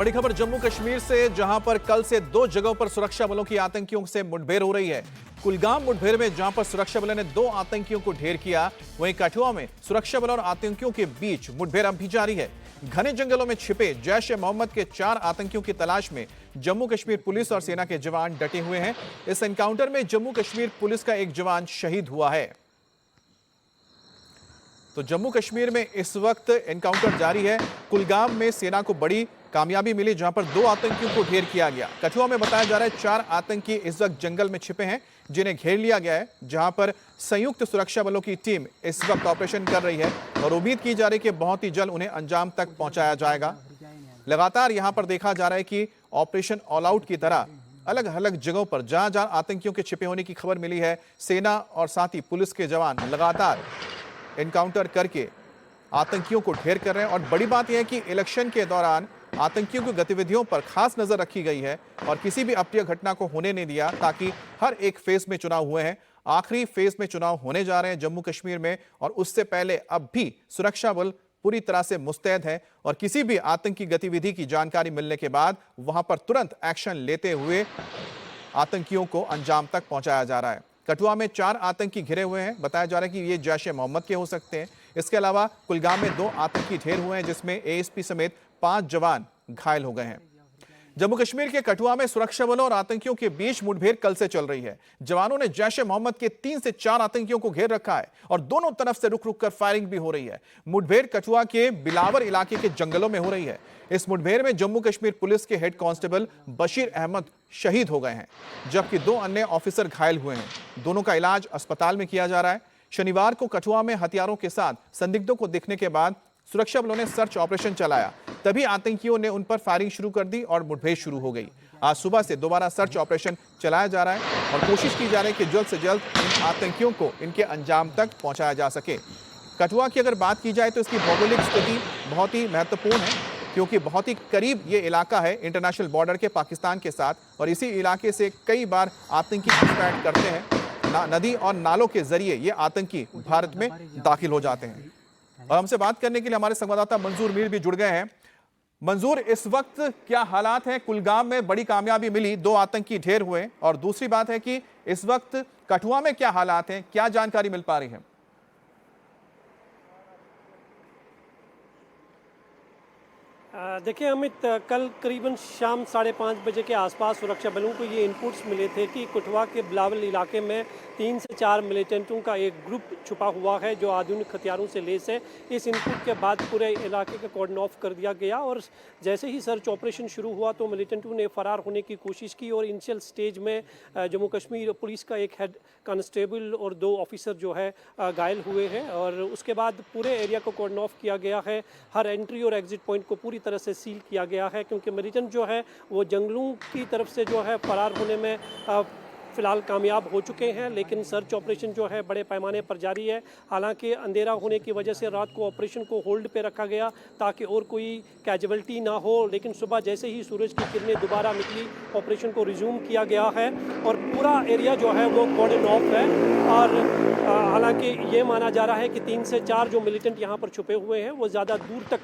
बड़ी खबर जम्मू कश्मीर से, जहां पर कल से दो जगहों पर सुरक्षा बलों की आतंकियों से मुठभेड़ हो रही है। कुलगाम मुठभेड़ में जहां पर सुरक्षा बलों ने दो आतंकियों को ढेर किया, वहीं कठुआ में सुरक्षा बलों और आतंकियों के बीच मुठभेड़ अब भी जारी है। घने जंगलों में छिपे जैश ए मोहम्मद के 4 आतंकियों की तलाश में जम्मू कश्मीर पुलिस और सेना के जवान डटे हुए हैं। इस एनकाउंटर में जम्मू कश्मीर पुलिस का एक जवान शहीद हुआ है। तो जम्मू कश्मीर में इस वक्त एनकाउंटर जारी है। कुलगाम में सेना को बड़ी कामयाबी मिली, जहां पर 2 आतंकियों को ढेर किया गया। कठुआ में बताया जा रहा है 4 आतंकी इस वक्त जंगल में छिपे हैं, जिन्हें घेर लिया गया है, जहां पर संयुक्त सुरक्षा बलों की टीम इस वक्त ऑपरेशन कर रही है और उम्मीद की जा रही है कि बहुत ही जल्द उन्हें अंजाम तक पहुंचाया जाएगा। लगातार यहां पर देखा जा रहा है कि ऑपरेशन ऑल आउट की तरह अलग अलग जगहों पर जहां जहां आतंकियों के छिपे होने की खबर मिली है, सेना और साथ ही पुलिस के जवान लगातार एनकाउंटर करके आतंकियों को ढेर कर रहे हैं। और बड़ी बात यह है कि इलेक्शन के दौरान आतंकियों की गतिविधियों पर खास नजर रखी गई है और किसी भी अप्रिय घटना को होने नहीं दिया, ताकि हर एक फेज में चुनाव हुए हैं। आखिरी फेज में चुनाव होने जा रहे हैं जम्मू कश्मीर में, और उससे पहले अब भी सुरक्षा बल पूरी तरह से मुस्तैद है और किसी भी आतंकी गतिविधि की जानकारी मिलने के बाद वहां पर तुरंत एक्शन लेते हुए आतंकियों को अंजाम तक पहुंचाया जा रहा है। कठुआ में 4 आतंकी घिरे हुए हैं। बताया जा रहा है कि ये जैश ए मोहम्मद के हो सकते हैं। इसके अलावा कुलगाम में 2 आतंकी ढेर हुए हैं, जिसमें एएसपी समेत 5 जवान घायल हो गए हैं। जम्मू कश्मीर के कठुआ में सुरक्षा बलों और आतंकियों के बीच मुठभेड़ कल से चल रही है। जवानों ने जैश ए मोहम्मद के 3 से 4 आतंकियों को घेर रखा है और दोनों तरफ से रुक रुक कर फायरिंग भी हो रही है। मुठभेड़ कठुआ के बिलावर इलाके के जंगलों में हो रही है। इस मुठभेड़ में जम्मू कश्मीर पुलिस के हेड कांस्टेबल बशीर अहमद शहीद हो गए हैं, जबकि 2 अन्य ऑफिसर घायल हुए हैं। दोनों का इलाज अस्पताल में किया जा रहा है। शनिवार को कठुआ में हथियारों के साथ संदिग्धों को दिखने के बाद सुरक्षा बलों ने सर्च ऑपरेशन चलाया, तभी आतंकियों ने उन पर फायरिंग शुरू कर दी और मुठभेड़ शुरू हो गई। आज सुबह से दोबारा सर्च ऑपरेशन चलाया जा रहा है और कोशिश की जा रही है कि जल्द से जल्द इन आतंकियों को इनके अंजाम तक पहुंचाया जा सके। कठुआ की अगर बात की जाए तो इसकी भौगोलिक स्थिति बहुत ही महत्वपूर्ण है, क्योंकि बहुत ही करीब ये इलाका है इंटरनेशनल बॉर्डर के पाकिस्तान के साथ, और इसी इलाके से कई बार आतंकी घुसपैठ करते हैं। नदी और नालों के जरिए ये आतंकी भारत में दाखिल हो जाते हैं। और हमसे बात करने के लिए हमारे संवाददाता मंजूर मीर भी जुड़ गए हैं। मंजूर, इस वक्त क्या हालात हैं? कुलगाम में बड़ी कामयाबी मिली, 2 आतंकी ढेर हुए, और दूसरी बात है कि इस वक्त कठुआ में क्या हालात हैं, क्या जानकारी मिल पा रही है? देखिए अमित, कल करीबन शाम 5:30 बजे के आसपास सुरक्षा बलों को ये इनपुट्स मिले थे कि कठुआ के बिलावल इलाके में 3 से 4 मिलिटेंटों का एक ग्रुप छुपा हुआ है जो आधुनिक हथियारों से लैस है। इस इनपुट के बाद पूरे इलाके का कॉर्डन ऑफ कर दिया गया और जैसे ही सर्च ऑपरेशन शुरू हुआ तो मिलिटेंटों ने फरार होने की कोशिश की और इनिशियल स्टेज में जम्मू कश्मीर पुलिस का एक हेड कांस्टेबल और 2 ऑफिसर जो है घायल हुए हैं। और उसके बाद पूरे एरिया को कॉर्डन ऑफ किया गया है। हर एंट्री और एग्जिट पॉइंट को पूरी तरह से सील किया गया है, क्योंकि मिलिटेंट जो है वो जंगलों की तरफ से जो है फरार होने में फिलहाल कामयाब हो चुके हैं, लेकिन सर्च ऑपरेशन जो है बड़े पैमाने पर जारी है। हालांकि अंधेरा होने की वजह से रात को ऑपरेशन को होल्ड पे रखा गया ताकि और कोई कैजुअल्टी ना हो, लेकिन सुबह जैसे ही सूरज की किरणें दोबारा निकली ऑपरेशन को रिज्यूम किया गया है और पूरा एरिया जो है वो कॉर्डन ऑफ है। और हालांकि ये माना जा रहा है कि 3 से 4 जो मिलिटेंट यहाँ पर छुपे हुए हैं वो ज़्यादा दूर तक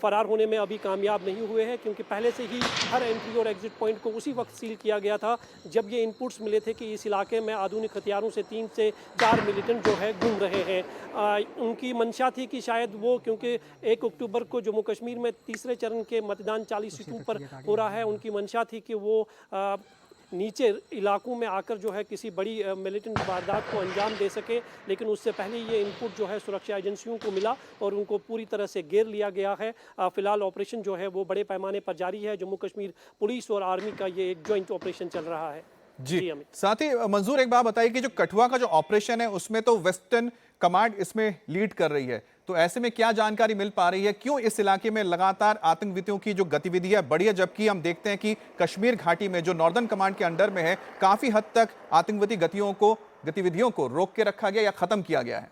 फरार होने में अभी कामयाब नहीं हुए हैं, क्योंकि पहले से ही हर एंट्री और एग्जिट पॉइंट को उसी वक्त सील किया गया था जब ये इनपुट्स मिले थे कि इस इलाके में आधुनिक हथियारों से 3 से 4 मिलिटेंट जो है घूम रहे हैं। उनकी मंशा थी कि शायद वो, क्योंकि 1 अक्टूबर को जम्मू कश्मीर में तीसरे चरण के मतदान 40 सीटों पर हो रहा है, उनकी मंशा थी कि वो नीचे इलाकों में आकर जो है किसी बड़ी मिलिटेंट वारदात को अंजाम दे सके, लेकिन उससे पहले ये इनपुट जो है सुरक्षा एजेंसियों को मिला और उनको पूरी तरह से घेर लिया गया है। फिलहाल ऑपरेशन जो है वो बड़े पैमाने पर जारी है। जम्मू कश्मीर पुलिस और आर्मी का ये एक जॉइंट ऑपरेशन चल रहा है। जी साथ ही मंजूर, एक बात बताइए कि जो कठुआ का जो ऑपरेशन है उसमें तो वेस्टर्न कमांड इसमें लीड कर रही है, तो ऐसे में क्या जानकारी मिल पा रही है? क्यों इस इलाके में लगातार आतंकवादियों की जो गतिविधि है बढ़ी है, जबकि हम देखते हैं कि कश्मीर घाटी में जो नॉर्दर्न कमांड के अंडर में है काफी हद तक आतंकवादी गतिविधियों को रोक के रखा गया या खत्म किया गया है?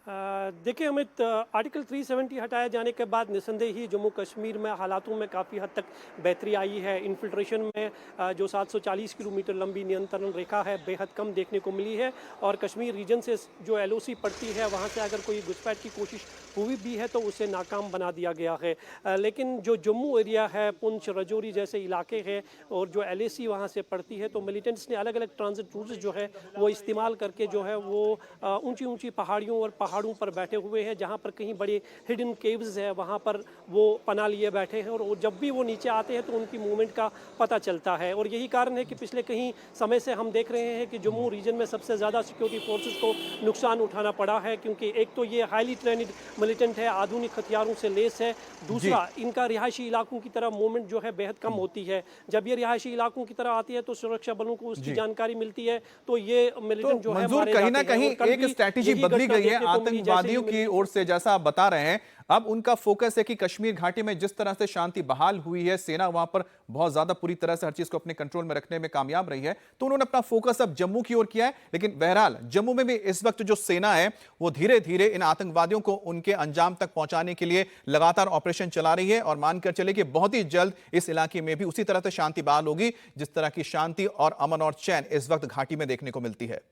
देखिए अमित, आर्टिकल 370 हटाए जाने के बाद निस्संदेह ही जम्मू कश्मीर में हालातों में काफ़ी हद तक बेहतरी आई है। इन्फिल्ट्रेशन में जो 740 किलोमीटर लंबी नियंत्रण रेखा है बेहद कम देखने को मिली है, और कश्मीर रीजन से जो LOC पड़ती है वहाँ से अगर कोई घुसपैठ की कोशिश हुई भी है तो उसे नाकाम बना दिया गया है। लेकिन जो जम्मू एरिया है, पुंछ रजौरी जैसे इलाके हैं और जो LAC वहाँ से पड़ती है, तो मिलिटेंट्स ने अलग अलग ट्रांजिट रूट्स जो है वो इस्तेमाल करके जो है वो ऊंची ऊंची पहाड़ियों और पहाड़ों पर बैठे हुए हैं, जहाँ पर कहीं बड़े हिडन केव्स है वहाँ पर वो पनाह लिए बैठे हैं, और वो जब भी वो नीचे आते हैं तो उनकी मूवमेंट का पता चलता है। और यही कारण है कि पिछले कहीं समय से हम देख रहे हैं कि जम्मू रीजन में सबसे ज़्यादा सिक्योरिटी फोर्सेस को नुकसान उठाना पड़ा है, क्योंकि एक तो ये हाईली ट्रेनिड मिलिटेंट है, आधुनिक हथियारों से लेस है, दूसरा इनका रिहायशी इलाकों की तरह मूवमेंट जो है बेहद कम होती है। जब ये रिहायशी इलाकों की तरह आती है तो सुरक्षा बलों को उसकी जानकारी मिलती है, तो ये मिलिटेंट जो है मंजूर, मारे कहीं ना जाते हैं। कहीं और कल एक भी स्ट्रैटेजी यही बदली घटना गई है देखने को मिली, जैसे आतंकवादियों ही की ओर से, जैसा आप बता रहे हैं। अब उनका फोकस है कि कश्मीर घाटी में जिस तरह से शांति बहाल हुई है, सेना वहां पर बहुत ज्यादा पूरी तरह से हर चीज को अपने कंट्रोल में रखने में कामयाब रही है, तो उन्होंने अपना फोकस अब जम्मू की ओर किया है। लेकिन बहरहाल जम्मू में भी इस वक्त जो सेना है वो धीरे धीरे इन आतंकवादियों को उनके अंजाम तक पहुंचाने के लिए लगातार ऑपरेशन चला रही है, और मानकर चले कि बहुत ही जल्द इस इलाके में भी उसी तरह से शांति बहाल होगी जिस तरह की शांति और अमन और चैन इस वक्त घाटी में देखने को मिलती है।